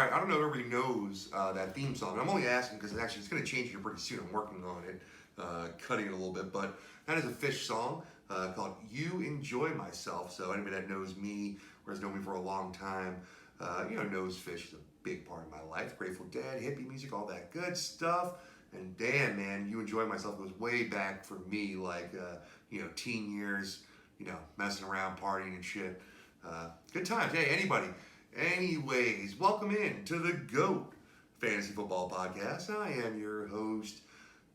right, I don't know if everybody knows that theme song. I'm only asking because it's going to change here pretty soon. I'm working on it, cutting it a little bit. But that is a Fish song called You Enjoy Myself. So anybody that knows me or has known me for a long time, knows Fish is a big part of my life. Grateful Dead, hippie music, all that good stuff. And damn, man, You Enjoy Myself goes way back for me, like, teen years, messing around, partying and shit. Good times. Hey, anybody. Anyways, welcome in to the GOAT Fantasy Football Podcast. I am your host,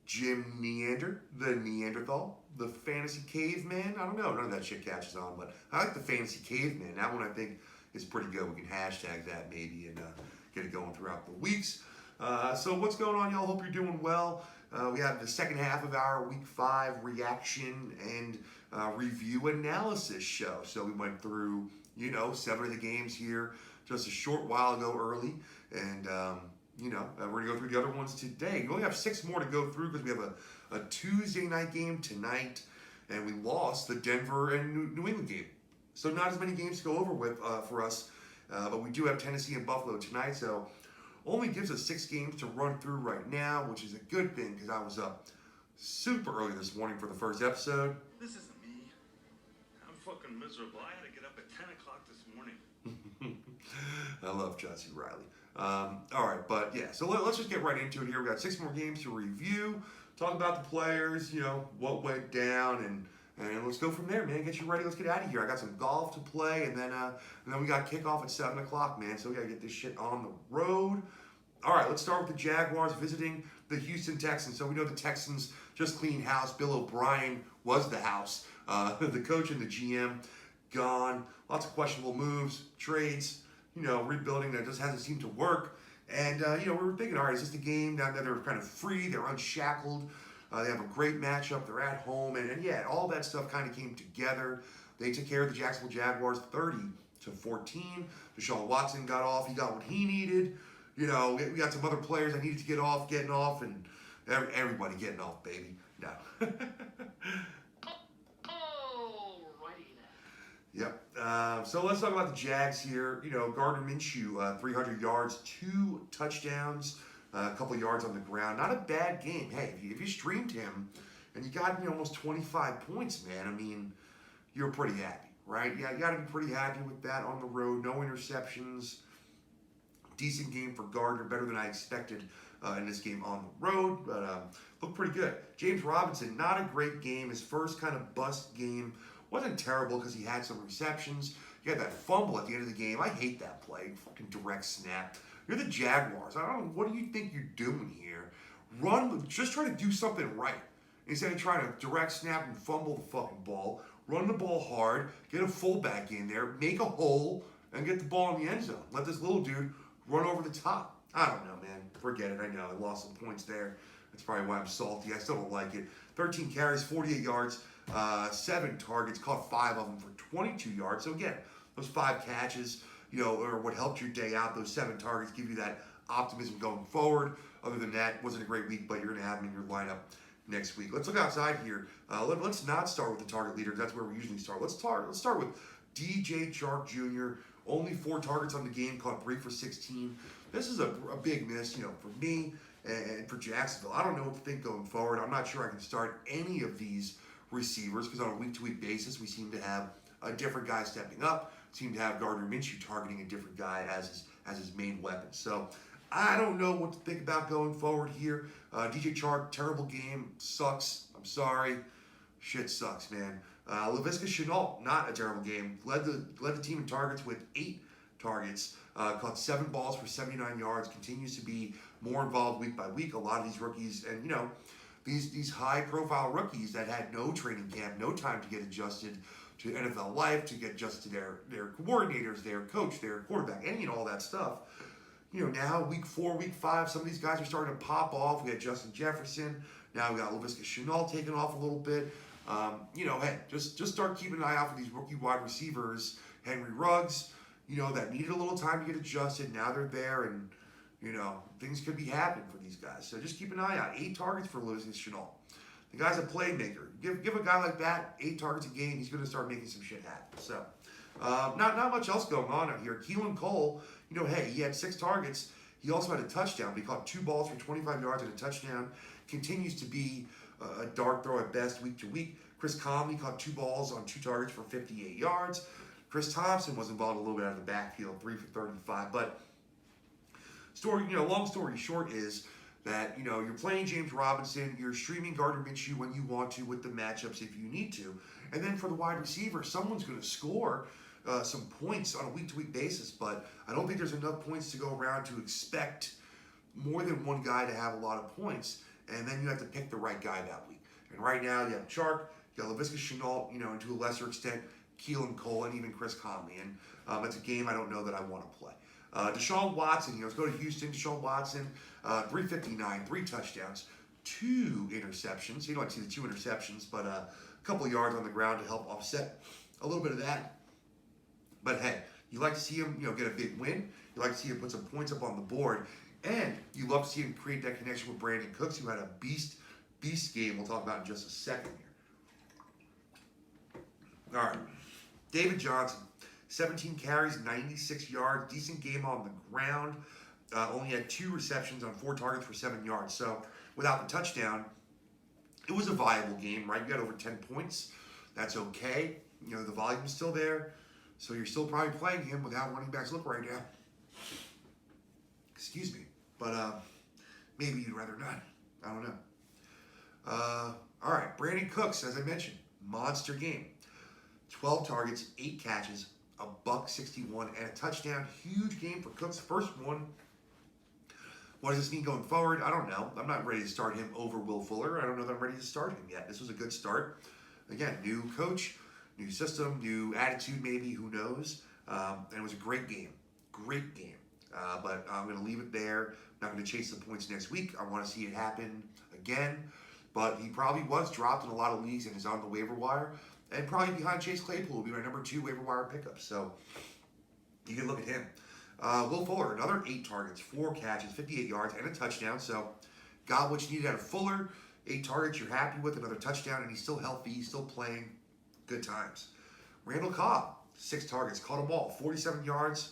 Jim Neander, the Neanderthal, the Fantasy Caveman. I don't know, none of that shit catches on, but I like the Fantasy Caveman. That one I think is pretty good. We can hashtag that maybe and get it going throughout the weeks. So what's going on, y'all? Hope you're doing well. We have the second half of our Week 5 reaction and review analysis show. So we went through, 7 of the games here just a short while ago early. And, we're going to go through the other ones today. We only have 6 more to go through because we have a Tuesday night game tonight. And we lost the Denver and New England game. So not as many games to go over with for us. But we do have Tennessee and Buffalo tonight. So only gives us 6 games to run through right now, which is a good thing because I was up super early this morning for the first episode. This isn't me. I'm fucking miserable. I had to get up at 10 o'clock this morning. I love Jesse Riley. All right, but yeah, so let's just get right into it here. We got 6 more games to review, talk about the players, what went down, and let's go from there, man. Get you ready. Let's get out of here. I got some golf to play, and then we got kickoff at 7 o'clock, man. So we got to get this shit on the road. All right, let's start with the Jaguars visiting the Houston Texans. So we know the Texans just cleaned house. Bill O'Brien was the house. The coach and the GM gone. Lots of questionable moves, trades, rebuilding that just hasn't seemed to work. And, we were thinking, all right, is this the game now that they're kind of free, they're unshackled, they have a great matchup, they're at home, and yeah, all that stuff kind of came together. They took care of the Jacksonville Jaguars 30-14. Deshaun Watson got off, he got what he needed. We got some other players that needed to getting off, and everybody getting off, baby. No. Yep. So let's talk about the Jags here. Gardner Minshew, 300 yards, 2 touchdowns, a couple yards on the ground. Not a bad game. Hey, if you streamed him and you got almost 25 points, man, I mean, you're pretty happy, right? Yeah, you got to be pretty happy with that on the road. No interceptions. Decent game for Gardner, better than I expected in this game on the road, but looked pretty good. James Robinson, not a great game. His first kind of bust game. Wasn't terrible because he had some receptions. He had that fumble at the end of the game. I hate that play. Fucking direct snap. You're the Jaguars. I don't know. What do you think you're doing here? Just try to do something right. Instead of trying to direct snap and fumble the fucking ball, run the ball hard, get a fullback in there, make a hole, and get the ball in the end zone. Let this little dude run over the top. I don't know, man. Forget it. I know. I lost some points there. That's probably why I'm salty. I still don't like it. 13 carries, 48 yards. 7 targets, caught 5 of them for 22 yards. So again, those 5 catches, are what helped your day out. Those 7 targets give you that optimism going forward. Other than that, wasn't a great week, but you're going to have him in your lineup next week. Let's look outside here. Let's not start with the target leader. That's where we usually start. Let's start with DJ Chark Jr. Only 4 targets on the game, caught 3 for 16. This is a big miss, for me and for Jacksonville. I don't know what to think going forward. I'm not sure I can start any of these receivers because on a week-to-week basis we seem to have a different guy stepping up, seem to have Gardner Minshew targeting a different guy as his main weapon. So I don't know what to think about going forward here. DJ Chark, terrible game, sucks. I'm sorry, shit sucks, man. Laviska Shenault, not a terrible game. Led the team in targets with 8 targets. Caught 7 balls for 79 yards. Continues to be more involved week by week. A lot of these rookies, and these high-profile rookies that had no training camp, no time to get adjusted to NFL life, to get adjusted to their coordinators, their coach, their quarterback, and all that stuff. Now week 4, week 5, some of these guys are starting to pop off. We had Justin Jefferson. Now we got Laviska Shenault taking off a little bit. Hey, just start keeping an eye out for these rookie wide receivers. Henry Ruggs, that needed a little time to get adjusted. Now they're there, and things could be happening for these guys. So just keep an eye out. 8 targets for Laviska Shenault. The guy's a playmaker. Give a guy like that 8 targets a game, he's going to start making some shit happen. So Not much else going on out here. Keelan Cole, hey, he had 6 targets. He also had a touchdown. But he caught 2 balls for 25 yards and a touchdown. Continues to be a dart throw at best week to week. Chris Conley caught 2 balls on 2 targets for 58 yards. Chris Thompson was involved a little bit out of the backfield, 3 for 35. But long story short is that, you're playing James Robinson, you're streaming Gardner Minshew when you want to with the matchups if you need to. And then for the wide receiver, someone's going to score some points on a week-to-week basis, but I don't think there's enough points to go around to expect more than one guy to have a lot of points, and then you have to pick the right guy that week. And right now, you have Chark, you got Laviska Shenault, and to a lesser extent, Keelan Cole, and even Chris Conley. And it's a game I don't know that I want to play. Deshaun Watson, let's go to Houston. Deshaun Watson, 359, 3 touchdowns, 2 interceptions. You don't like to see the 2 interceptions, but a couple of yards on the ground to help offset a little bit of that. But hey, you like to see him, get a big win. You like to see him put some points up on the board, and you love to see him create that connection with Brandon Cooks, who had a beast game. We'll talk about in just a second here. All right, David Johnson, 17 carries, 96 yards, decent game on the ground. Only had 2 receptions on 4 targets for 7 yards. So without the touchdown, it was a viable game, right? You got over 10 points. That's okay. The volume's still there. So you're still probably playing him with how running backs look right now. Excuse me. But maybe you'd rather not. I don't know. All right, Brandon Cooks, as I mentioned, monster game. 12 targets, 8 catches, $161, and a touchdown. Huge game for Cooks. First one. What does this mean going forward? I don't know. I'm not ready to start him over Will Fuller. I don't know that I'm ready to start him yet. This was a good start. Again, new coach, new system, new attitude maybe, who knows. And it was a great game. Great game. But I'm going to leave it there. I'm not going to chase the points next week. I want to see it happen again. But he probably was dropped in a lot of leagues and is on the waiver wire. And probably behind Chase Claypool will be my number 2 waiver wire pickup. So you can look at him. Will Fuller, another 8 targets, 4 catches, 58 yards, and a touchdown. So got what you needed out of Fuller. 8 targets you're happy with, another touchdown, and he's still healthy. He's still playing. Good times. Randall Cobb, 6 targets, caught them all, 47 yards.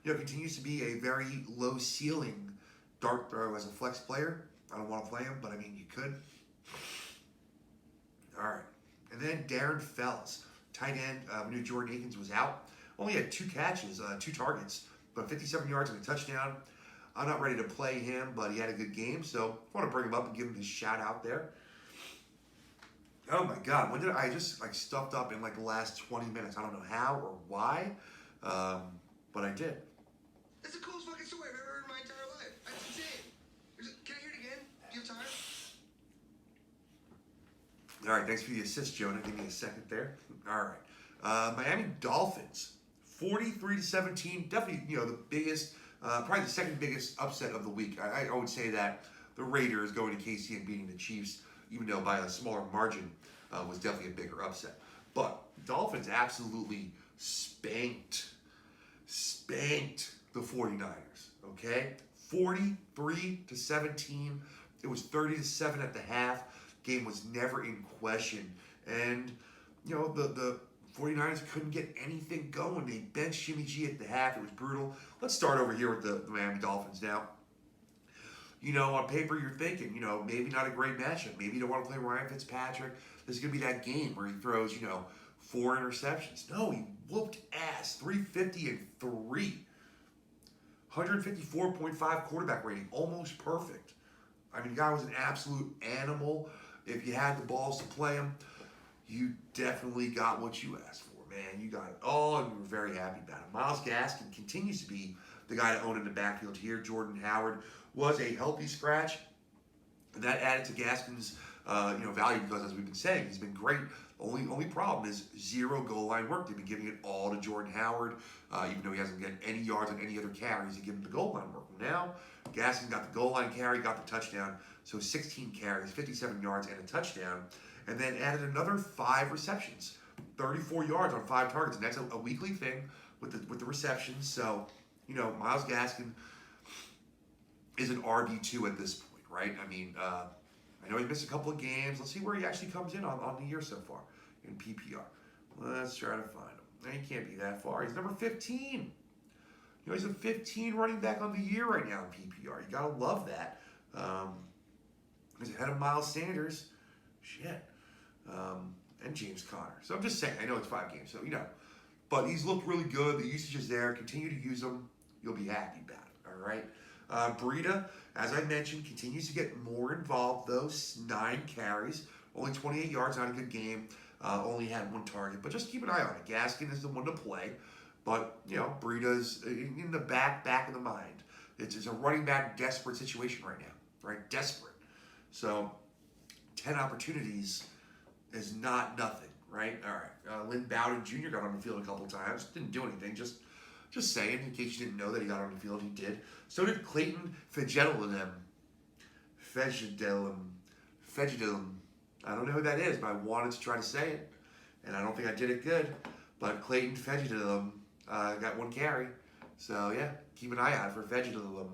Continues to be a very low ceiling dart throw as a flex player. I don't want to play him, but I mean, you could. All right. And then Darren Fells, tight end. We knew Jordan Akins was out. Only had 2 catches, 2 targets, but 57 yards and a touchdown. I'm not ready to play him, but he had a good game, so I want to bring him up and give him his shout out there. Oh my God, when did I just stuffed up in the last 20 minutes? I don't know how or why, but I did. That's the coolest fucking story I've ever heard in my entire life. That's insane. Can I hear it again? Do you have time? All right, thanks for the assist, Jonah. Give me a second there. All right. Miami Dolphins, 43-17. Definitely, the biggest, probably the second biggest upset of the week. I would say that the Raiders going to KC and beating the Chiefs, even though by a smaller margin, was definitely a bigger upset. But Dolphins absolutely spanked the 49ers, okay? 43-17. It was 30-7 at the half. Game was never in question. And, the 49ers couldn't get anything going. They benched Jimmy G at the half. It was brutal. Let's start over here with the Miami Dolphins now. On paper, you're thinking, maybe not a great matchup. Maybe you don't want to play Ryan Fitzpatrick. This is going to be that game where he throws, 4 interceptions. No, he whooped ass. 350-3. 154.5 quarterback rating. Almost perfect. I mean, the guy was an absolute animal. If you had the balls to play him, you definitely got what you asked for, man. You got it all, and we were very happy about it. Myles Gaskin continues to be the guy to own in the backfield here. Jordan Howard was a healthy scratch. And that added to Gaskin's value because, as we've been saying, he's been great. Only problem is 0 goal line work. They've been giving it all to Jordan Howard, even though he hasn't gotten any yards on any other carries. They give him the goal line work. Now, Gaskin got the goal line carry, got the touchdown. So 16 carries, 57 yards, and a touchdown. And then added another 5 receptions, 34 yards on 5 targets. And that's a weekly thing with the receptions. So, Myles Gaskin is an RB2 at this point, right? I mean, I know he missed a couple of games. Let's see where he actually comes in on the year so far in PPR. Let's try to find him. Now, he can't be that far. He's number 15. You know, he's a 15 running back on the year right now in PPR. You gotta love that. He's ahead of Miles Sanders. Shit. And James Conner. So I'm just saying, I know it's 5 games, so you know. But he's looked really good. The usage is there. Continue to use him. You'll be happy about it. All right. Breida, as I mentioned, continues to get more involved. Those 9 carries, only 28 yards, not a good game. Only had 1 target, but just keep an eye on it. Gaskin is the one to play, but you know Breida's in the back of the mind. It's a running back desperate situation right now, right? Desperate. So 10 opportunities is not nothing, right? All right. Lynn Bowden Jr. got on the field a couple times. Didn't do anything. Just saying, in case you didn't know that he got on the field, he did. So did Clayton Fejedelem. I don't know who that is, but I wanted to try to say it, and I don't think I did it good. But Clayton Fejedelem got 1 carry. So yeah, keep an eye out for Fejedelem.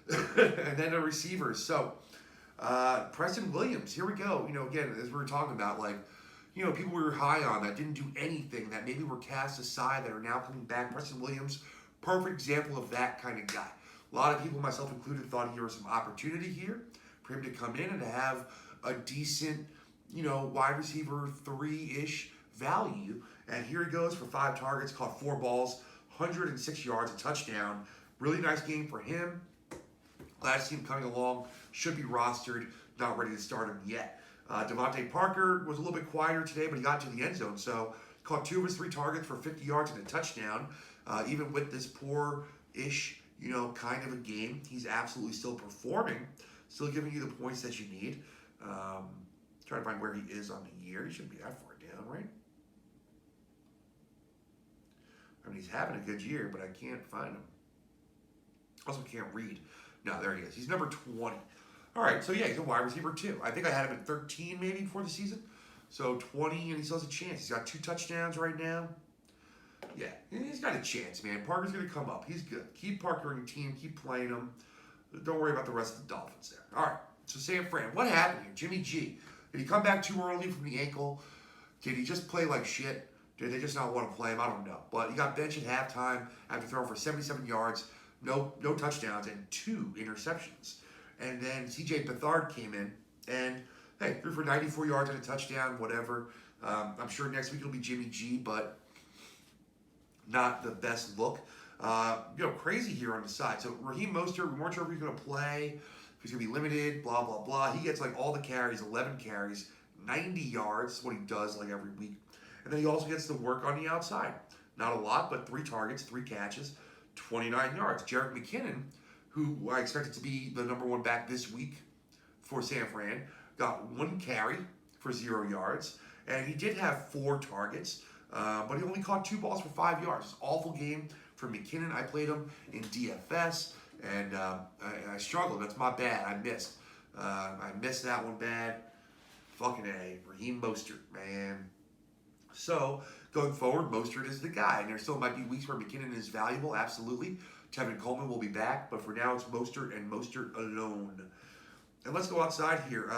And then the receivers. So Preston Williams, here we go. You know, again, as we were talking about, like, you know, people we were high on that didn't do anything, that maybe were cast aside, that are now coming back. Preston Williams, perfect example of that kind of guy. A lot of people, myself included, thought there was some opportunity here for him to come in and to have a decent, you know, wide receiver 3-ish value. And here he goes for 5 targets, caught 4 balls, 106 yards, a touchdown. Really nice game for him. Glad to see him coming along. Should be rostered. Not ready to start him yet. Devontae Parker was a little bit quieter today, but he got to the end zone. So caught 2 of his 3 targets for 50 yards and a touchdown. Even with this poor-ish, you know, kind of a game, he's absolutely still performing. Still giving you the points that you need. Trying to find where he is on the year. He shouldn't be that far down, right? I mean, he's having a good year, but I can't find him. Also can't read. No, there he is. He's number 20. All right, so yeah, he's a wide receiver too. I think I had him at 13 maybe before the season. So 20, and he still has a chance. He's got 2 touchdowns right now. Yeah, he's got a chance, man. Parker's going to come up. He's good. Keep Parker in your team. Keep playing him. Don't worry about the rest of the Dolphins there. All right, so San Fran, what happened here? Jimmy G, did he come back too early from the ankle? Did he just play like shit? Did they just not want to play him? I don't know. But he got benched at halftime after throwing for 77 yards, no touchdowns, and 2 interceptions. And then CJ Beathard came in and, hey, threw for 94 yards and a touchdown, whatever. I'm sure next week it'll be Jimmy G, but not the best look. You know, crazy here on the side. So Raheem Mostert, we weren't sure if he's going to play, if he's going to be limited, blah, blah, blah. He gets like all the carries, 11 carries, 90 yards. That's what he does like every week. And then he also gets to work on the outside. Not a lot, but 3 targets, 3 catches, 29 yards. Jerick McKinnon, who I expected to be the number 1 back this week for San Fran, got 1 carry for 0 yards. And he did have 4 targets, but he only caught 2 balls for 5 yards. It's an awful game for McKinnon. I played him in DFS, and I struggled. That's my bad. I missed that one bad. Fucking A. Raheem Mostert, man. So, going forward, Mostert is the guy. And there still might be weeks where McKinnon is valuable, absolutely. Tevin Coleman will be back, but for now it's Mostert and Mostert alone. And let's go outside here.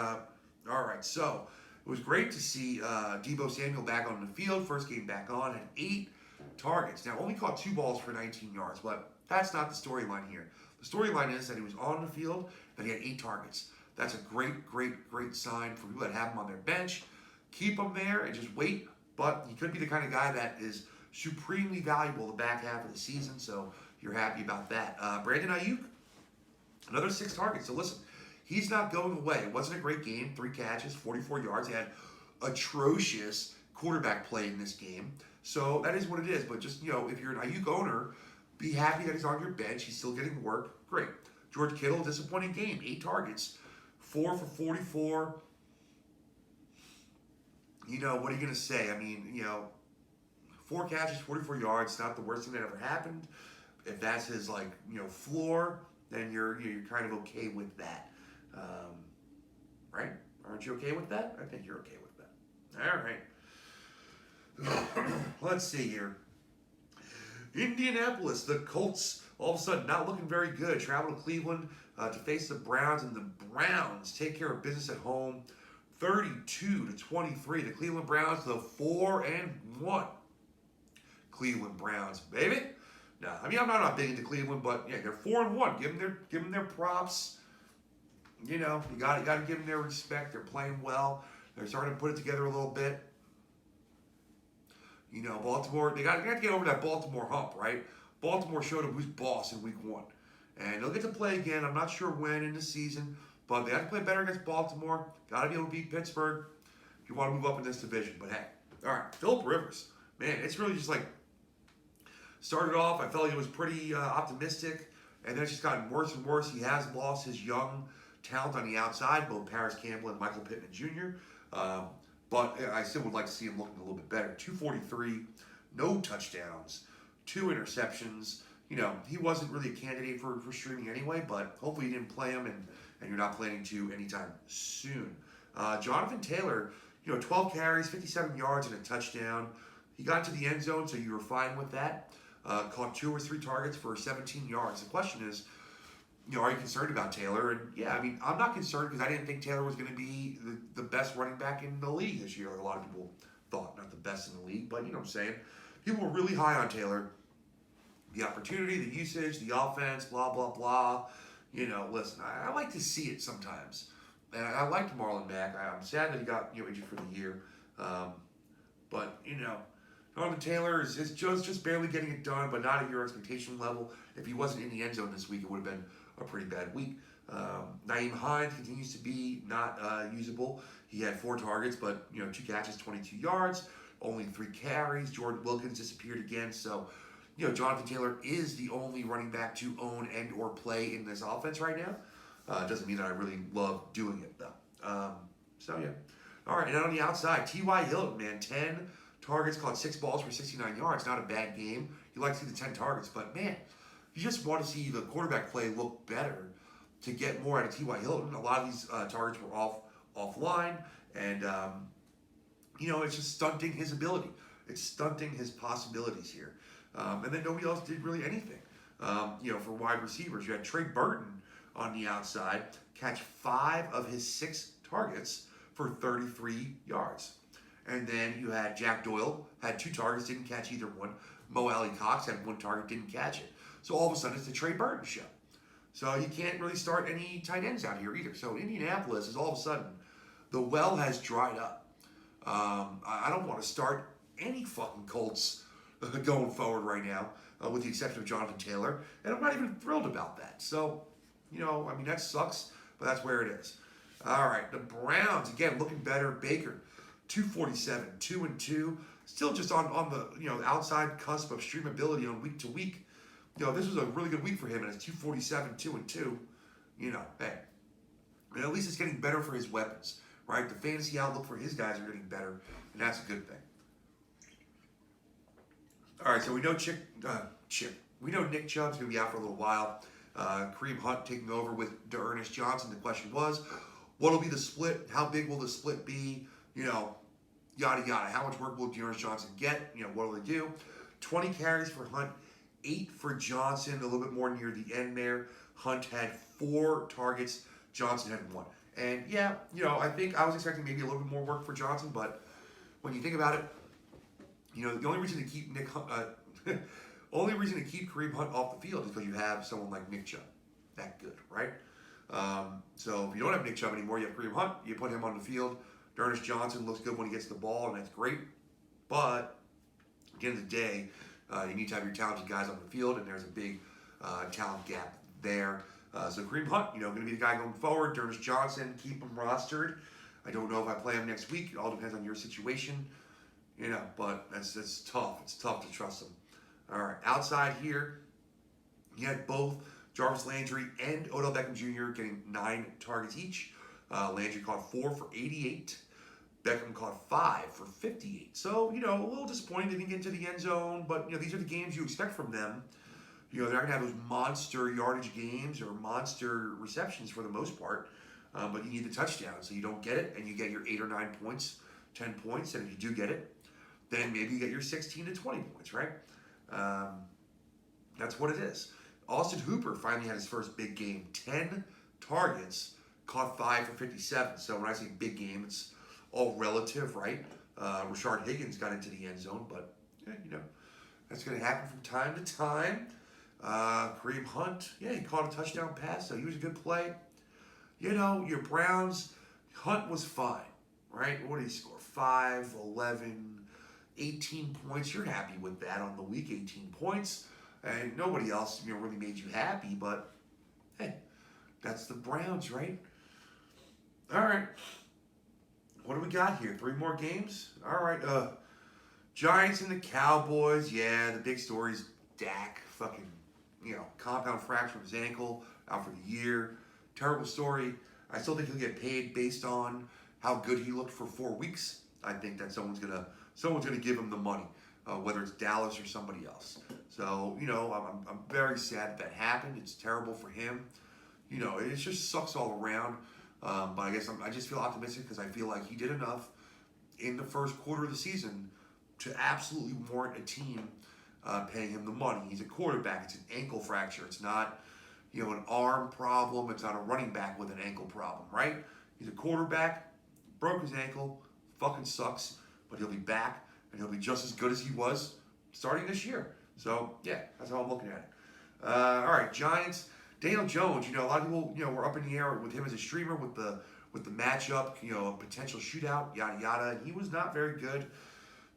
All right, so it was great to see Deebo Samuel back on the field. First game back on, had 8 targets. Now, only caught 2 balls for 19 yards, but that's not the storyline here. The storyline is that he was on the field, that he had 8 targets. That's a great, great, great sign for people that have him on their bench. Keep him there and just wait, but he could be the kind of guy that is supremely valuable the back half of the season, so you're happy about that. Brandon Ayuk, another 6 targets. So listen, he's not going away. It wasn't a great game. 3 catches, 44 yards. He had atrocious quarterback play in this game. So that is what it is. But just, you know, if you're an Ayuk owner, be happy that he's on your bench. He's still getting work. Great. George Kittle, disappointing game. 8 targets, 4 for 44. You know, what are you going to say? I mean, you know, 4 catches, 44 yards, not the worst thing that ever happened. If that's his, like, you know, floor, then you're kind of okay with that. Right? Aren't you okay with that? I think you're okay with that. All right. Let's see here. Indianapolis, the Colts, all of a sudden not looking very good. Travel to Cleveland to face the Browns, and the Browns take care of business at home. 32-23. The Cleveland Browns, the 4-1 Cleveland Browns, baby. Now, I mean, I'm not big into Cleveland, but yeah, they're 4-1. Give them their props. You know, you got to give them their respect. They're playing well. They're starting to put it together a little bit. You know, Baltimore, they got to get over that Baltimore hump, right? Baltimore showed them who's boss in week 1. And they'll get to play again. I'm not sure when in the season, but they have to play better against Baltimore. Got to be able to beat Pittsburgh if you want to move up in this division. But hey, all right, Phillip Rivers. Man, it's really just like, started off, I felt like it was pretty optimistic, and then it's just gotten worse and worse. He has lost his young talent on the outside, both Paris Campbell and Michael Pittman Jr., but I still would like to see him looking a little bit better. 243, no touchdowns, 2 interceptions. You know, he wasn't really a candidate for streaming anyway, but hopefully you didn't play him and you're not planning to anytime soon. Jonathan Taylor, 12 carries, 57 yards, and a touchdown. He got to the end zone, so you were fine with that. Caught 2 or 3 targets for 17 yards. The question is, are you concerned about Taylor? And yeah, I mean, I'm not concerned because I didn't think Taylor was going to be the best running back in the league this year. A lot of people thought, not the best in the league, but you know what I'm saying. People were really high on Taylor. The opportunity, the usage, the offense, blah, blah, blah. Listen, I like to see it sometimes. And I liked Marlon Mack. I'm sad that he got injured for the year. But, Jonathan Taylor is just barely getting it done, but not at your expectation level. If he wasn't in the end zone this week, it would have been a pretty bad week. Nyheim Hines continues to be not usable. He had 4 targets, but 2 catches, 22 yards, only 3 carries. Jordan Wilkins disappeared again. So, Jonathan Taylor is the only running back to own and or play in this offense right now. Doesn't mean that I really love doing it though. So yeah. All right, and on the outside, T.Y. Hilton, man, 10 targets, caught 6 balls for 69 yards. Not a bad game. You like to see the 10 targets, but man, you just want to see the quarterback play look better to get more out of T.Y. Hilton. A lot of these targets were offline, and it's just stunting his ability. It's stunting his possibilities here. And then nobody else did really anything. For wide receivers, you had Trey Burton on the outside catch 5 of his 6 targets for 33 yards. And then you had Jack Doyle, had 2 targets, didn't catch either one. Mo Alley Cox had 1 target, didn't catch it. So all of a sudden, it's the Trey Burton show. So you can't really start any tight ends out here either. So Indianapolis is all of a sudden, the well has dried up. I don't want to start any fucking Colts going forward right now, with the exception of Jonathan Taylor. And I'm not even thrilled about that. So, that sucks, but that's where it is. All right, the Browns, again, looking better. Baker, 247, 2-2. Still just on the, outside cusp of streamability on week to week. This was a really good week for him, and it's 247, 2-2. Hey, and at least it's getting better for his weapons, right? The fantasy outlook for his guys are getting better, and that's a good thing. All right, so we know we know Nick Chubb's going to be out for a little while. Kareem Hunt taking over with D'Ernest Johnson. The question was, what will be the split? How big will the split be? Yada, yada. How much work will D'Ernest Johnson get? What will they do? 20 carries for Hunt, 8 for Johnson, a little bit more near the end there. Hunt had 4 targets. Johnson had 1. And yeah, I think I was expecting maybe a little bit more work for Johnson, but when you think about it, the only reason to keep Kareem Hunt off the field is because you have someone like Nick Chubb. That good, right? So if you don't have Nick Chubb anymore, you have Kareem Hunt, you put him on the field. D'Ernest Johnson looks good when he gets the ball, and that's great. But at the end of the day, you need to have your talented guys on the field, and there's a big talent gap there. So Kareem Hunt, going to be the guy going forward. D'Ernest Johnson, keep him rostered. I don't know if I play him next week. It all depends on your situation. But it's tough. It's tough to trust him. All right, outside here, you had both Jarvis Landry and Odell Beckham Jr. getting 9 targets each. Landry caught 4 for 88. Beckham caught 5 for 58. So, a little disappointing they didn't get into the end zone, but, these are the games you expect from them. They're not going to have those monster yardage games or monster receptions for the most part, but you need the touchdown. So you don't get it, and you get your 8 or 9 points, 10 points, and if you do get it, then maybe you get your 16 to 20 points, right? That's what it is. Austin Hooper finally had his first big game. 10 targets, caught 5 for 57. So when I say big game, it's all relative, right? Rashard Higgins got into the end zone, but that's going to happen from time to time. Kareem Hunt, he caught a touchdown pass, so he was a good play. Your Browns, Hunt was fine, right? What did he score? 5, 11, 18 points. You're happy with that on the week, 18 points. And nobody else really made you happy, but hey, that's the Browns, right? All right. What do we got here? 3 more games? All right. Giants and the Cowboys. Yeah, the big story's Dak. Fucking, compound fracture of his ankle, out for the year. Terrible story. I still think he'll get paid based on how good he looked for 4 weeks. I think that someone's gonna give him the money, whether it's Dallas or somebody else. So I'm very sad that happened. It's terrible for him. It just sucks all around. But I guess I just feel optimistic because I feel like he did enough in the first quarter of the season to absolutely warrant a team paying him the money. He's a quarterback. It's an ankle fracture. It's not, an arm problem. It's not a running back with an ankle problem, right? He's a quarterback. Broke his ankle. Fucking sucks. But he'll be back, and he'll be just as good as he was starting this year. So, yeah, that's how I'm looking at it. All right, Giants. Daniel Jones, a lot of people, were up in the air with him as a streamer with the matchup, a potential shootout, yada, yada. And he was not very good.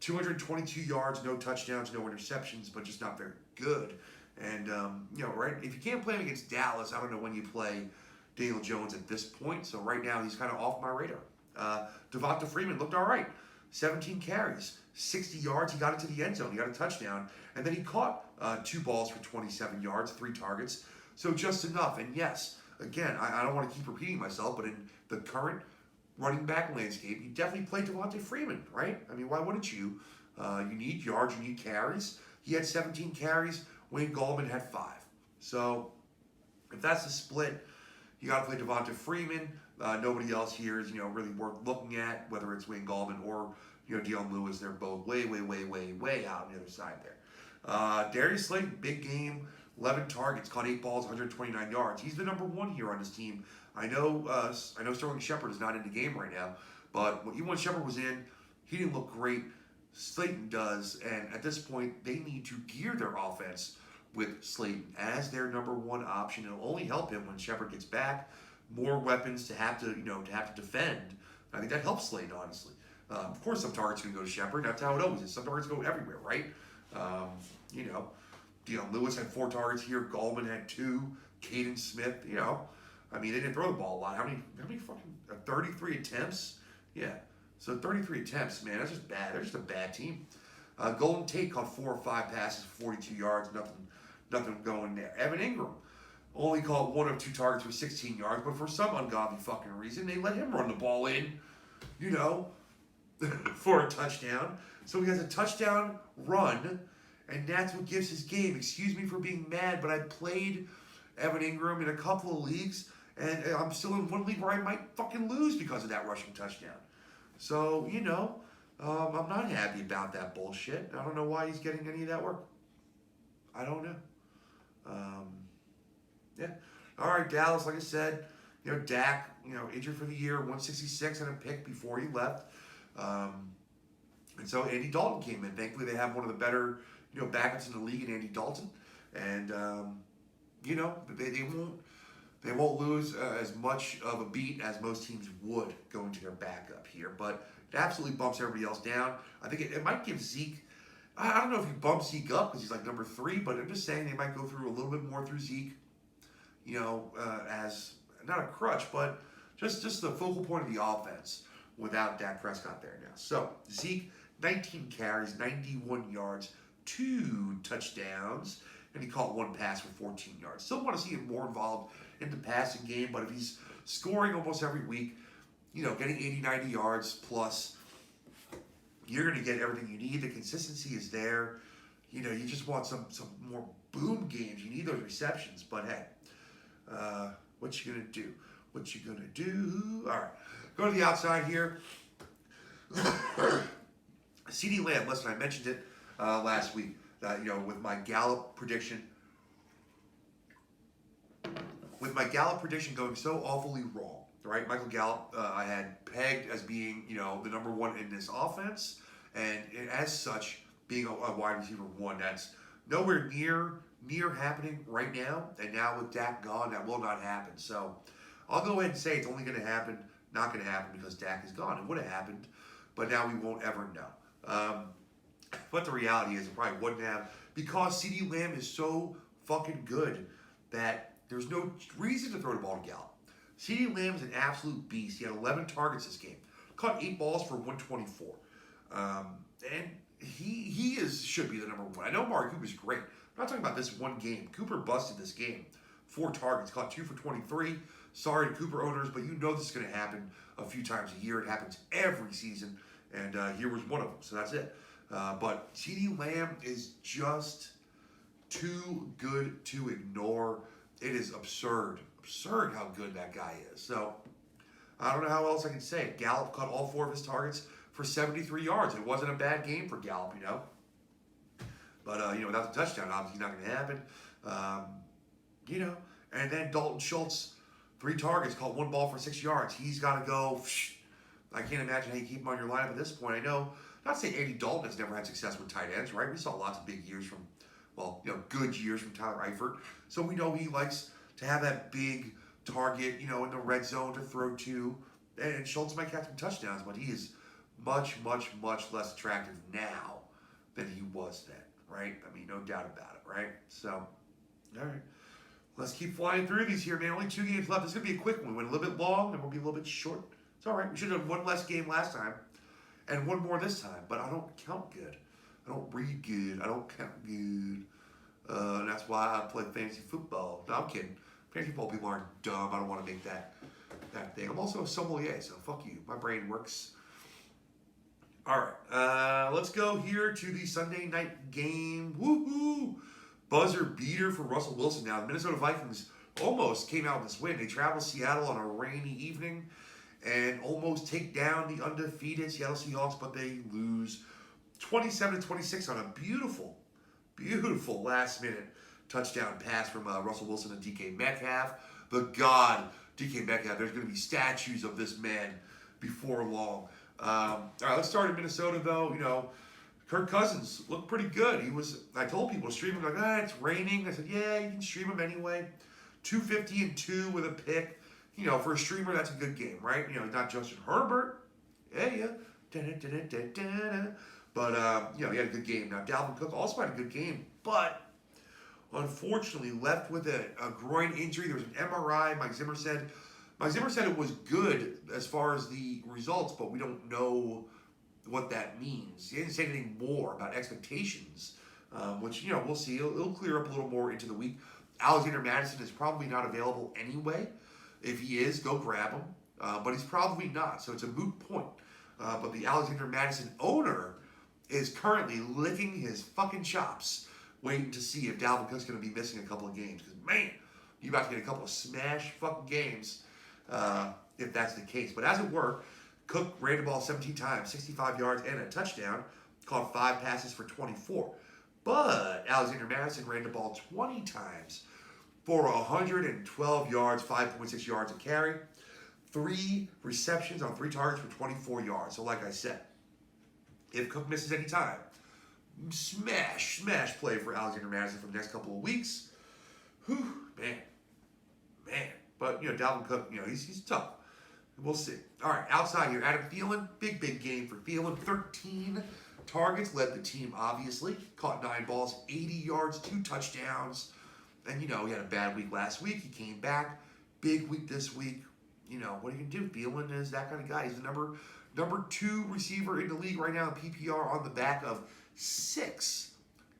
222 yards, no touchdowns, no interceptions, but just not very good. And, right, if you can't play him against Dallas, I don't know when you play Daniel Jones at this point. So right now, he's kind of off my radar. Devonta Freeman looked all right. 17 carries, 60 yards. He got into the end zone. He got a touchdown. And then he caught 2 balls for 27 yards, 3 targets. So just enough. And yes, again, I don't want to keep repeating myself, but in the current running back landscape, you definitely play Devonta Freeman, right? I mean, why wouldn't you? You need yards, you need carries. He had 17 carries. Wayne Gallman had 5. So if that's the split, you got to play Devonta Freeman. Nobody else here is, really worth looking at, whether it's Wayne Gallman or, Dion Lewis. They're both way, way, way, way, way out on the other side there. Darius Slayton, big game. 11 targets, caught 8 balls, 129 yards. He's the number 1 here on his team. I know Sterling Shepard is not in the game right now, but when Shepard was in, he didn't look great. Slayton does, and at this point, they need to gear their offense with Slayton as their number 1 option. It'll only help him when Shepard gets back. More weapons to have to defend. I think that helps Slayton, honestly. Of course, some targets can go to Shepard. That's how it always is. Some targets go everywhere, right? Dion Lewis had 4 targets here. Gallman had 2. Caden Smith, I mean, they didn't throw the ball a lot. How many fucking 33 attempts? Yeah. So 33 attempts, man, that's just bad. They're just a bad team. Golden Tate caught 4 or 5 passes, 42 yards, nothing going there. Evan Ingram only caught 1 of 2 targets for 16 yards, but for some ungodly fucking reason, they let him run the ball in, for a touchdown. So he has a touchdown run. And that's what gives his game. Excuse me for being mad, but I played Evan Ingram in a couple of leagues, and I'm still in one league where I might fucking lose because of that rushing touchdown. So, I'm not happy about that bullshit. I don't know why he's getting any of that work. I don't know. Yeah. All right, Dallas, like I said, Dak, injured for the year, 166 and a pick before he left. And so Andy Dalton came in. Thankfully, they have one of the better backups in the league in Andy Dalton, and they won't lose as much of a beat as most teams would going to their backup here, but it absolutely bumps everybody else down. I think it might give Zeke. I don't know if you bump Zeke up because he's like number 3, but I'm just saying they might go through a little bit more through Zeke, as not a crutch, but just the focal point of the offense without Dak Prescott there now. So Zeke, 19 carries, 91 yards. 2 touchdowns, and he caught 1 pass for 14 yards. Still want to see him more involved in the passing game, but if he's scoring almost every week, getting 80, 90 yards plus, you're going to get everything you need. The consistency is there. You just want some more boom games. You need those receptions, but hey, what you going to do? What you going to do? All right, go to the outside here. CeeDee Lamb, listen, I mentioned it last week, with my Gallup prediction. With my Gallup prediction going so awfully wrong, right? Michael Gallup, I had pegged as being, you know, the number one in this offense, and as such, being a wide receiver one. That's nowhere near happening right now. And now with Dak gone, that will not happen. So I'll go ahead and say it's only going to happen, not going to happen because Dak is gone. It would have happened, but now we won't ever know. But the reality is it probably wouldn't have because CeeDee Lamb is so fucking good that there's no reason to throw the ball to Gallup. CeeDee Lamb is an absolute beast. He had 11 targets this game, caught 8 balls for 124, and he should be the number one. I know Amari Cooper's great. I'm not talking about this one game. Cooper busted this game. 4 targets, caught 2 for 23. Sorry to Cooper owners, but you know this is going to happen a few times a year. It happens every season, and here was one of them. So that's it. But CeeDee Lamb is just too good to ignore. It is absurd how good that guy is. So I don't know how else I can say it. Gallup caught all 4 of his targets for 73 yards. It wasn't a bad game for Gallup, you know. But, you know, without the touchdown, obviously not going to happen. You know, and then Dalton Schultz, 3 targets, caught 1 ball for 6 yards. He's got to go. I can't imagine how you keep him on your lineup at this point. I know, not saying Andy Dalton has never had success with tight ends, right? We saw lots of big years from, well, you know, good years from Tyler Eifert. So we know he likes to have that big target, you know, in the red zone to throw to. And Schultz might catch some touchdowns, but he is much less attractive now than he was then, right? I mean, no doubt about it, right? So, all right. Let's keep flying through these here, man. Only 2 games left. This is going to be a quick one. We went a little bit long, and we'll be a little bit short. It's all right. We should have done 1 less game last time and 1 more this time, but I don't count good. I don't read good. I don't count good. And that's why I play fantasy football. No, I'm kidding. Fantasy football people aren't dumb. I don't want to make that thing. I'm also a sommelier, so fuck you. My brain works. All right. Let's go here to the Sunday night game. Woohoo! Buzzer beater for Russell Wilson. Now, the Minnesota Vikings almost came out with this win. They travel Seattle on a rainy evening and almost take down the undefeated Seattle Seahawks, but they lose 27-26 on a beautiful last-minute touchdown pass from Russell Wilson and DK Metcalf. The god, DK Metcalf. There's going to be statues of this man before long. All right, let's start in Minnesota, though. You know, Kirk Cousins looked pretty good. I told people to stream him, like, it's raining. I said, yeah, you can stream him anyway. 250 and 2 with a pick. You know, for a streamer, that's a good game, right? You know, not Justin Herbert. Yeah. But, you know, he had a good game. Now, Dalvin Cook also had a good game, but unfortunately left with a groin injury. There was an MRI. Mike Zimmer said it was good as far as the results, but we don't know what that means. He didn't say anything more about expectations, which, you know, we'll see. It'll clear up a little more into the week. Alexander Madison is probably not available anyway. If he is, go grab him. But he's probably not, so it's a moot point. But the Alexander Madison owner is currently licking his fucking chops, waiting to see if Dalvin Cook's going to be missing a couple of games. Because, man, you're about to get a couple of smash fucking games if that's the case. But as it were, Cook ran the ball 17 times, 65 yards, and a touchdown. Caught 5 passes for 24. But Alexander Madison ran the ball 20 times for 112 yards, 5.6 yards a carry. 3 receptions on 3 targets for 24 yards. So like I said, if Cook misses any time, smash play for Alexander Madison for the next couple of weeks. Whew, man. But, you know, Dalvin Cook, you know, he's tough. We'll see. All right, outside here, Adam Thielen, big game for Thielen. 13 targets, led the team, obviously. Caught 9 balls, 80 yards, 2 touchdowns. And, you know, he had a bad week last week. He came back. Big week this week. You know, what are you going to do? Thielen is that kind of guy. He's the number 2 receiver in the league right now in PPR on the back of 6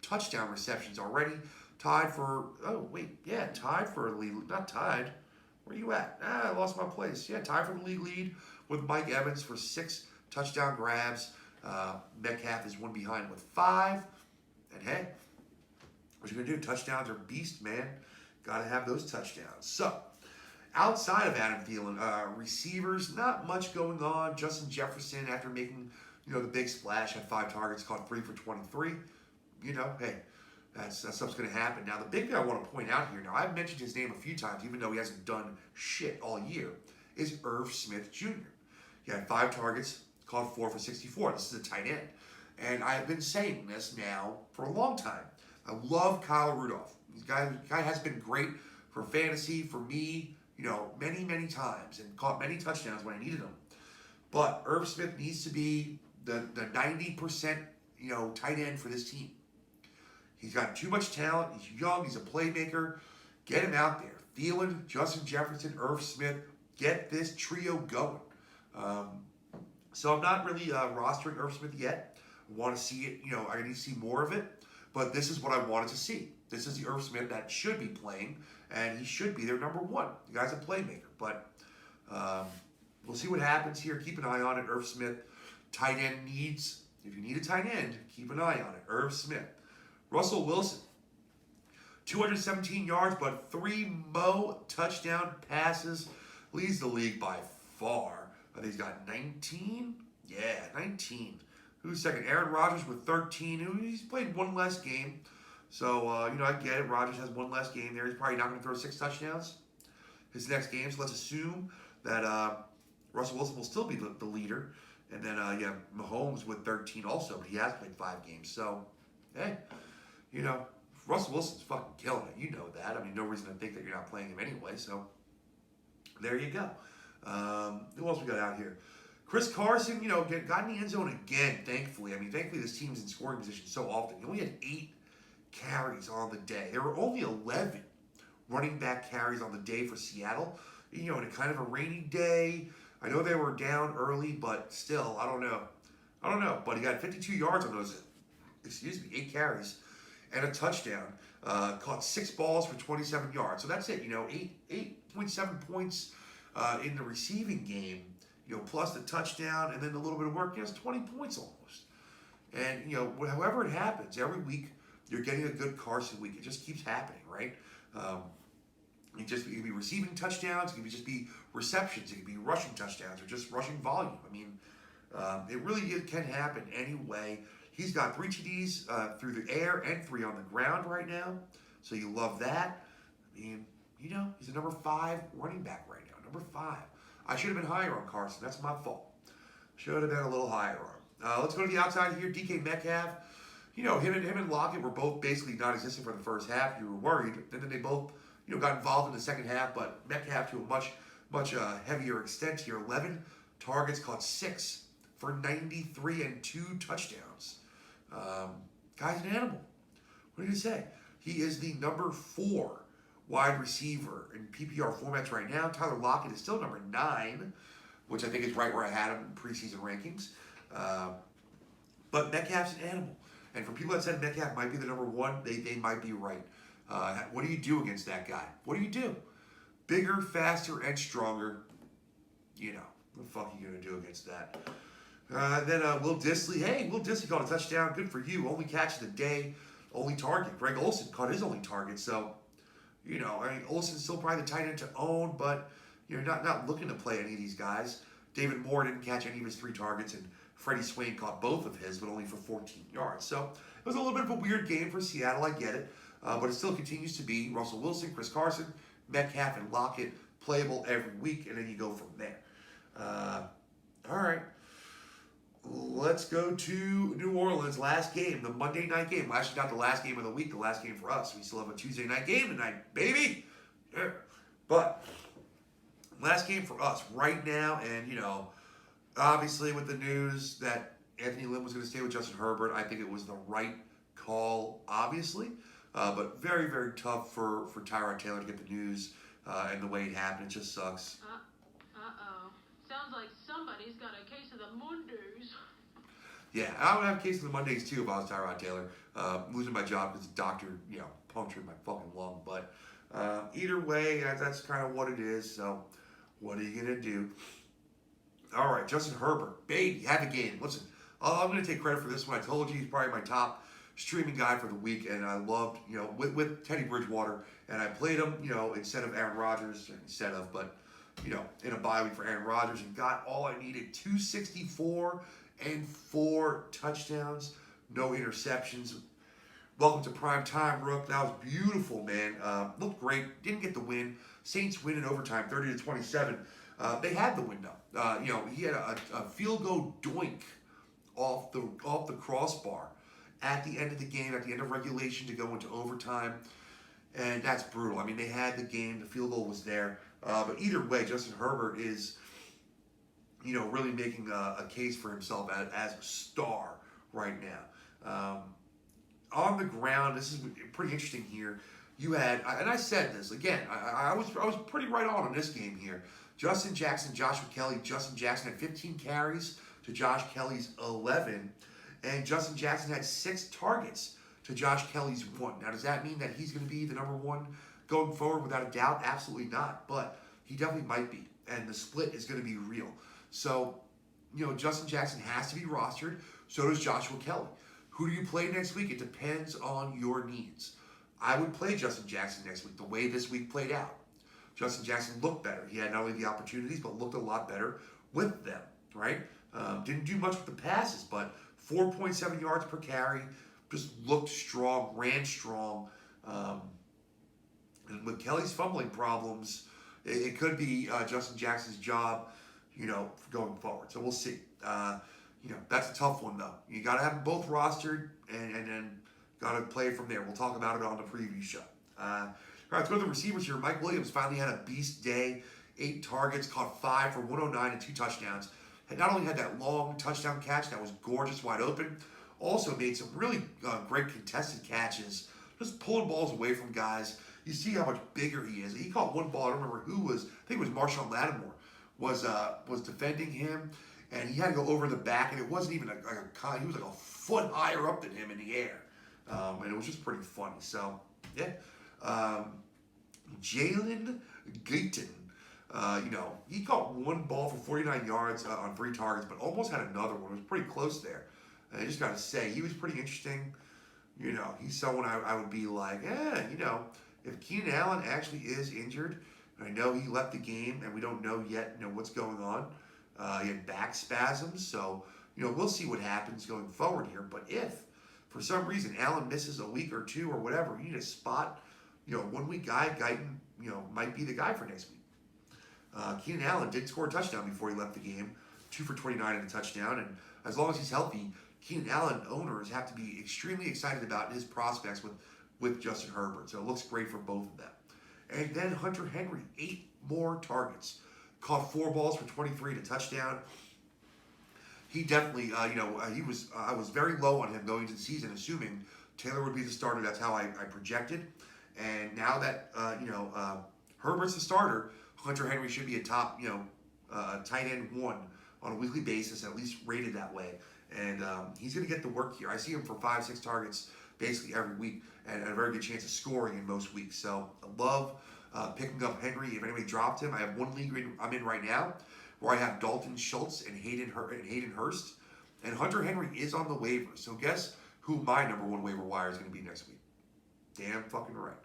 touchdown receptions already. Tied for a lead. Not tied. Where you at? I lost my place. Yeah, tied for the league lead with Mike Evans for 6 touchdown grabs. Metcalf is 1 behind with 5. And hey, what you going to do? Touchdowns are beast, man. Got to have those touchdowns. So, outside of Adam Thielen, receivers, not much going on. Justin Jefferson, after making, you know, the big splash, had 5 targets, caught 3 for 23. You know, hey, that stuff's going to happen. Now, the big thing I want to point out here, now I've mentioned his name a few times, even though he hasn't done shit all year, is Irv Smith Jr. He had 5 targets, caught 4 for 64. This is a tight end. And I've been saying this now for a long time. I love Kyle Rudolph. This guy has been great for fantasy, for me, many, many times, and caught many touchdowns when I needed him. But Irv Smith needs to be the 90%, tight end for this team. He's got too much talent. He's young. He's a playmaker. Get him out there. Thielen, Justin Jefferson, Irv Smith. Get this trio going. So I'm not really rostering Irv Smith yet. I want to see it. I need to see more of it. But this is what I wanted to see. This is the Irv Smith that should be playing, and he should be their number one. The guy's a playmaker. But we'll see what happens here. Keep an eye on it. Irv Smith, tight end needs. If you need a tight end, keep an eye on it. Irv Smith. Russell Wilson, 217 yards, but 3 touchdown passes. Leads the league by far. I think he's got 19. Yeah, 19. Who's second? Aaron Rodgers with 13. He's played one less game. So, I get it. Rodgers has one less game there. He's probably not going to throw 6 touchdowns his next game. So let's assume that Russell Wilson will still be the leader. And then, Mahomes with 13 also, but he has played 5 games. So, hey, Russell Wilson's fucking killing it. You know that. I mean, no reason to think that you're not playing him anyway. So, there you go. Who else we got out here? Chris Carson, got in the end zone again, thankfully. I mean, thankfully this team's in scoring position so often. He only had 8 carries on the day. There were only 11 running back carries on the day for Seattle. In a kind of a rainy day. I know they were down early, but still, I don't know. But he got 52 yards on those, 8 carries and a touchdown. Caught 6 balls for 27 yards. So that's it, 8.7 points in the receiving game, plus the touchdown and then a little bit of work. It's 20 points almost. And, however it happens, every week you're getting a good Carson week. It just keeps happening, right? It can be receiving touchdowns. It can just be receptions. It can be rushing touchdowns or just rushing volume. I mean, it really can happen anyway. He's got 3 TDs through the air and 3 on the ground right now. So you love that. I mean, he's a number 5 running back right now. Number 5. I should have been higher on Carson. That's my fault. Should have been a little higher on him. Let's go to the outside here. DK Metcalf. Him and Lockett were both basically non-existent for the first half. You were worried. And then they both, got involved in the second half. But Metcalf to a much heavier extent here. 11 targets, caught 6 for 93 and 2 touchdowns. Guy's an animal. What do you say? He is the number 4 wide receiver in PPR formats right now. Tyler Lockett is still number 9, which I think is right where I had him in preseason rankings. But Metcalf's an animal. And for people that said Metcalf might be the number 1, they might be right. What do you do against that guy? What do you do? Bigger, faster, and stronger. What the fuck are you going to do against that? Then Will Dissly. Hey, Will Dissly caught a touchdown. Good for you. Only catch of the day. Only target. Greg Olsen caught his only target. So, Olsen's still probably the tight end to own, but you're not looking to play any of these guys. David Moore didn't catch any of his 3 targets, and Freddie Swain caught both of his, but only for 14 yards. So it was a little bit of a weird game for Seattle. I get it. But it still continues to be Russell Wilson, Chris Carson, Metcalf, and Lockett playable every week, and then you go from there. All right. Let's go to New Orleans. Last game, the Monday night game. Well, actually, not the last game of the week, the last game for us. We still have a Tuesday night game tonight, baby. Yeah. But last game for us right now, and, obviously with the news that Anthony Lynn was going to stay with Justin Herbert, I think it was the right call, obviously. But very, very tough for Tyrod Taylor to get the news and the way it happened. It just sucks. Uh-oh. Sounds like somebody's got a case of the Mondays. Yeah, I would have a case of the Mondays too if I was Tyrod Taylor. Losing my job because the doctor, punctured my fucking lung. But either way, that's kind of what it is. So what are you going to do? All right, Justin Herbert. Baby, have a game. Listen, I'm going to take credit for this one. I told you he's probably my top streaming guy for the week, and I loved, with Teddy Bridgewater, and I played him, instead of Aaron Rodgers, but in a bye week for Aaron Rodgers, and got all I needed, 264 and 4 touchdowns, no interceptions. Welcome to prime time, Rook. That was beautiful, man. Looked great. Didn't get the win. Saints win in overtime, 30-27. They had the win though. He had a field goal doink off the crossbar at the end of the game, at the end of regulation to go into overtime, and that's brutal. I mean, they had the game. The field goal was there. But either way, Justin Herbert is, really making a case for himself as a star right now. On the ground, this is pretty interesting here. You had, and I said this again, I was pretty right on this game here. Justin Jackson, Joshua Kelly. Justin Jackson had 15 carries to Josh Kelly's 11, and Justin Jackson had 6 targets to Josh Kelly's 1. Now, does that mean that he's going to be the number 1 going forward? Without a doubt, absolutely not. But he definitely might be, and the split is going to be real. So, Justin Jackson has to be rostered. So does Joshua Kelly. Who do you play next week? It depends on your needs. I would play Justin Jackson next week, the way this week played out. Justin Jackson looked better. He had not only the opportunities, but looked a lot better with them, right? Didn't do much with the passes, but 4.7 yards per carry, just looked strong, ran strong. And with Kelly's fumbling problems, it could be Justin Jackson's job, going forward. So we'll see. That's a tough one, though. You got to have them both rostered, and then got to play from there. We'll talk about it on the preview show. All right, let's go to the receivers here. Mike Williams finally had a beast day. 8 targets, caught 5 for 109 and 2 touchdowns. And not only had that long touchdown catch that was gorgeous, wide open, also made some really great contested catches, just pulling balls away from guys. You see how much bigger he is. He caught one ball. I don't remember who was. I think it was Marshawn Lattimore was defending him. And he had to go over the back, and it wasn't even he was like a foot higher up than him in the air. And it was just pretty funny. So, yeah. Jalen Gayton, he caught one ball for 49 yards on 3 targets, but almost had another one. It was pretty close there. And I just got to say, he was pretty interesting. He's someone I would be like, if Keenan Allen actually is injured, and I know he left the game, and we don't know yet, what's going on. He had back spasms, so, we'll see what happens going forward here. But if, for some reason, Allen misses a week or 2 or whatever, you need a spot, 1 week guy, Guyton, might be the guy for next week. Keenan Allen did score a touchdown before he left the game, 2 for 29 and a touchdown, and as long as he's healthy, Keenan Allen owners have to be extremely excited about his prospects with Justin Herbert. So it looks great for both of them. And then Hunter Henry, 8 more targets. Caught 4 balls for 23 and a touchdown. He definitely, I was very low on him going into the season, assuming Taylor would be the starter. That's how I projected. And now that, Herbert's the starter, Hunter Henry should be a top, tight end 1 on a weekly basis, at least rated that way. And he's going to get the work here. I see him for 5-6 targets basically every week, and a very good chance of scoring in most weeks. So I love picking up Henry. If anybody dropped him, I have one league I'm in right now where I have Dalton Schultz and Hayden Hurst. And Hunter Henry is on the waivers. So guess who my number 1 waiver wire is going to be next week? Damn fucking right.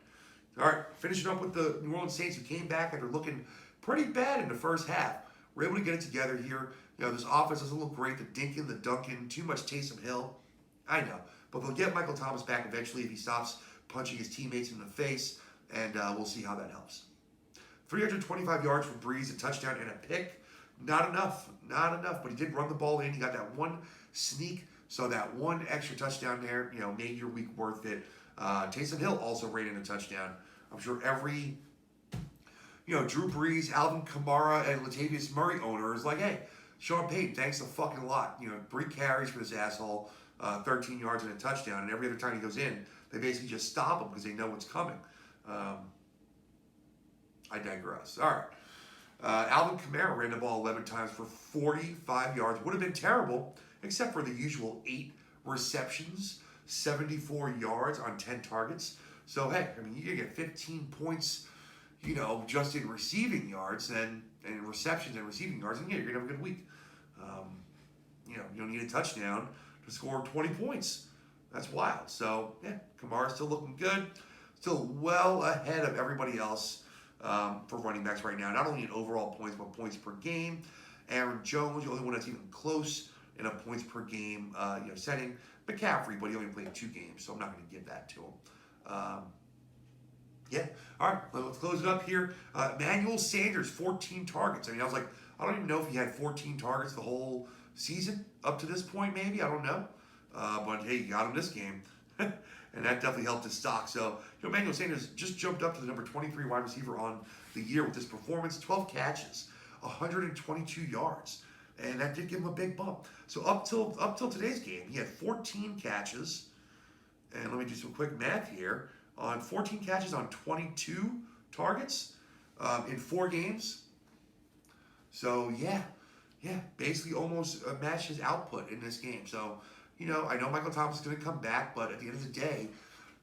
All right, finishing up with the New Orleans Saints, who came back after looking pretty bad in the first half. We're able to get it together here. This offense doesn't look great. The Dinkin, the Duncan, too much Taysom Hill. I know. But they'll get Michael Thomas back eventually if he stops punching his teammates in the face. And we'll see how that helps. 325 yards for Breeze, a touchdown, and a pick. Not enough. But he did run the ball in. He got that one sneak. So that one extra touchdown there, made your week worth it. Taysom Hill also ran in a touchdown. I'm sure every, Drew Brees, Alvin Kamara, and Latavius Murray owner is like, hey, Sean Payton, thanks a fucking lot. 3 carries for this asshole, 13 yards and a touchdown. And every other time he goes in, they basically just stop him because they know what's coming. I digress. All right. Alvin Kamara ran the ball 11 times for 45 yards. Would have been terrible, except for the usual 8 receptions, 74 yards on 10 targets. So, hey, you're going to get 15 points, just in receiving yards and receptions and receiving yards. And, yeah, you're going to have a good week. You don't need a touchdown to score 20 points. That's wild. So, yeah, Kamara's still looking good. Still well ahead of everybody else for running backs right now. Not only in overall points, but points per game. Aaron Jones, the only one that's even close in a points per game setting. McCaffrey, but he only played 2 games, so I'm not going to give that to him. Yeah. All right, let's close it up here. Emmanuel Sanders, 14 targets. I mean, I was like, I don't even know if he had 14 targets the whole season up to this point, maybe. I don't know. But hey, you got him this game. And that definitely helped his stock. So, Emmanuel Sanders just jumped up to the number 23 wide receiver on the year with this performance. 12 catches, 122 yards. And that did give him a big bump. So up till today's game, he had 14 catches. And let me do some quick math here. On 14 catches on 22 targets in 4 games. So, yeah, basically almost matched his output in this game. So, I know Michael Thomas is going to come back, but at the end of the day,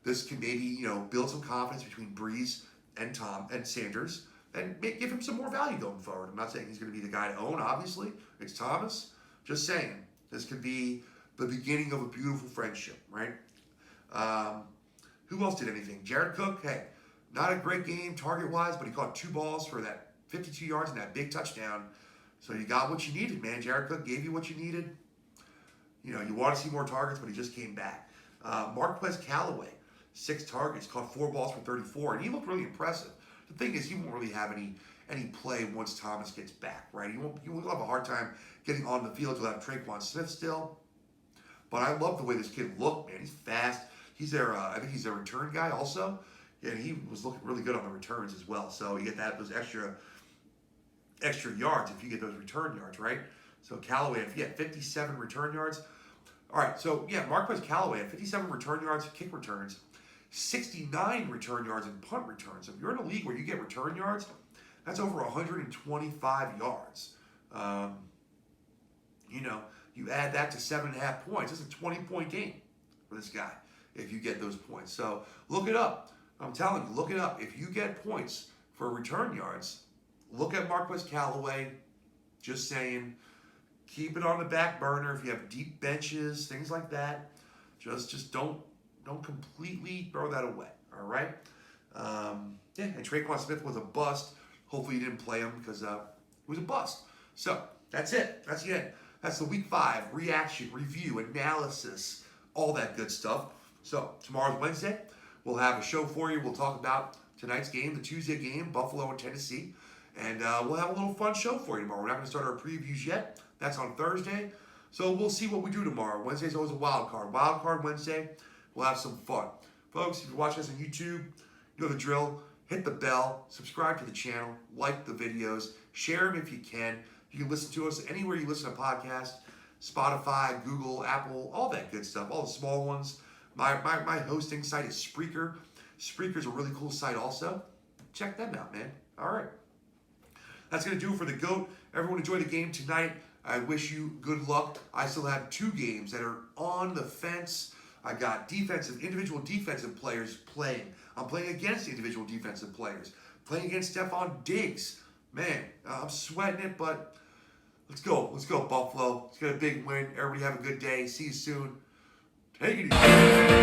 this can maybe, build some confidence between Breeze and Sanders and give him some more value going forward. I'm not saying he's going to be the guy to own, obviously. It's Thomas. Just saying, this could be the beginning of a beautiful friendship, right? Who else did anything? Jared Cook, hey, not a great game target-wise, but he caught 2 balls for that 52 yards and that big touchdown. So you got what you needed, man. Jared Cook gave you what you needed. You want to see more targets, but he just came back. Marquez Callaway, 6 targets, caught 4 balls for 34, and he looked really impressive. The thing is, he won't really have any play once Thomas gets back, right? He will have a hard time getting on the field without Traquan Smith still. But I love the way this kid looked, man. He's fast. He's I think he's their return guy also. And he was looking really good on the returns as well. So you get those extra yards if you get those return yards, right? So Callaway, if he had 57 return yards. All right, so yeah, Marquez Callaway had 57 return yards, kick returns, 69 return yards, and punt returns. So if you're in a league where you get return yards, that's over 125 yards. You add that to 7.5 points. It's a 20-point game for this guy if you get those points. So look it up. I'm telling you, look it up. If you get points for return yards, look at Marquez Callaway. Just saying, keep it on the back burner if you have deep benches, things like that. Just don't completely throw that away. All right. And Traquan Smith was a bust. Hopefully you didn't play him because it was a bust. So that's it. That's the end. That's the Week 5 reaction, review, analysis, all that good stuff. So tomorrow's Wednesday. We'll have a show for you. We'll talk about tonight's game, the Tuesday game, Buffalo and Tennessee. And we'll have a little fun show for you tomorrow. We're not going to start our previews yet. That's on Thursday. So we'll see what we do tomorrow. Wednesday's always a wild card. Wild card Wednesday. We'll have some fun. Folks, if you're watching us on YouTube, you know the drill. Hit the bell. Subscribe to the channel. Like the videos. Share them if you can. You can listen to us anywhere you listen to podcasts. Spotify, Google, Apple, all that good stuff. All the small ones. My hosting site is Spreaker. Spreaker's a really cool site also. Check them out, man. All right. That's going to do it for the GOAT. Everyone enjoy the game tonight. I wish you good luck. I still have 2 games that are on the fence. I got individual defensive players playing. I'm playing against individual defensive players. Playing against Stephon Diggs. Man, I'm sweating it, but let's go. Let's go, Buffalo. Let's get a big win. Everybody have a good day. See you soon. Take it easy.